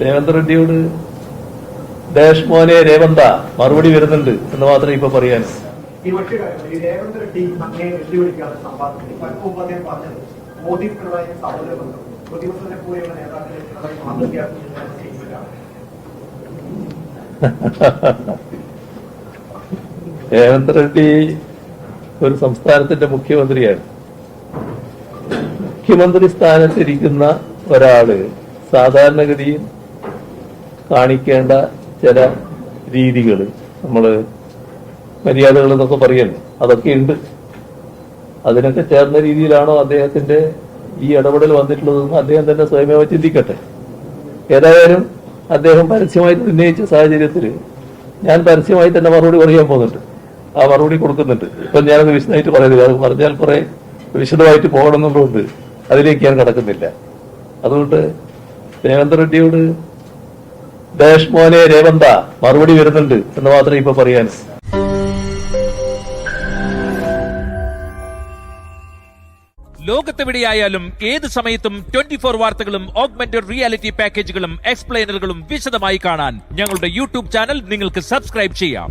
Revanth റെഡ്ഡിയോട് dash മോനെ രേവന്ത മറുപടി വരുന്നുണ്ട് എന്ന് മാത്രമേ ഇപ്പൊ പറയാൻ. ഈ മറ്റു കാര്യങ്ങൾ ഈ രേവന്ത് റെഡ്ഡി അങ്ങനെ വെല്ലുവിളിക്കാതെ സംവാദത്തിൽ പലപ്പോഴും അദ്ദേഹം പറഞ്ഞത് മോദി പിണറായി സഹോദരബന്ധം പ്രതിപക്ഷത്തെ പോലെയുള്ള നേതാക്കളെ പിണറായി മാതൃകയാക്കുന്നില്ല. രേവന്ത് റെഡ്ഡി ഒരു സംസ്ഥാനത്തിന്റെ മുഖ്യമന്ത്രിയാണ്. മുഖ്യമന്ത്രി സ്ഥാനത്തിരിക്കുന്ന ഒരാള് സാധാരണഗതിയിൽ കാണിക്കേണ്ട ചില രീതികൾ, നമ്മള് മര്യാദകൾ എന്നൊക്കെ പറയല്ലോ, അതൊക്കെ ഉണ്ട്. അതിനൊക്കെ ചേർന്ന രീതിയിലാണോ അദ്ദേഹത്തിന്റെ ഈ ഇടപെടൽ വന്നിട്ടുള്ളതെന്ന് അദ്ദേഹം തന്നെ സ്വയമേവ ചിന്തിക്കട്ടെ. ഏതായാലും അദ്ദേഹം പരസ്യമായി ഉന്നയിച്ച സാഹചര്യത്തിൽ ഞാൻ പരസ്യമായി തന്നെ മറുപടി പറയാൻ പോകുന്നുണ്ട്. ആ മറുപടി കൊടുക്കുന്നുണ്ട്. ഇപ്പൊ ഞാനത് വിശദമായിട്ട് പറയുന്നില്ല. അത് പറഞ്ഞാൽ കുറെ വിശദമായിട്ട് പോകണമെന്നുള്ളതുകൊണ്ട് അതിലേക്ക് ഞാൻ കടക്കുന്നില്ല. അതുകൊണ്ട് രേവന്ത് റെഡ്ഡിയോട് ഡാഷ് മോനെ രേവന്ത മറുപടി വരുന്നുണ്ട് എന്ന് മാത്രമേ ഇപ്പൊ പറയാൻ. ലോകത്തെവിടെയായാലും ഏത് സമയത്തും 24 വാർത്തകളും ഓഗ്മെന്റഡ് റിയാലിറ്റി പാക്കേജുകളും എക്സ്പ്ലെയിനറുകളും വിശദമായി കാണാൻ ഞങ്ങളുടെ യൂട്യൂബ് ചാനൽ നിങ്ങൾക്ക് സബ്സ്ക്രൈബ് ചെയ്യാം.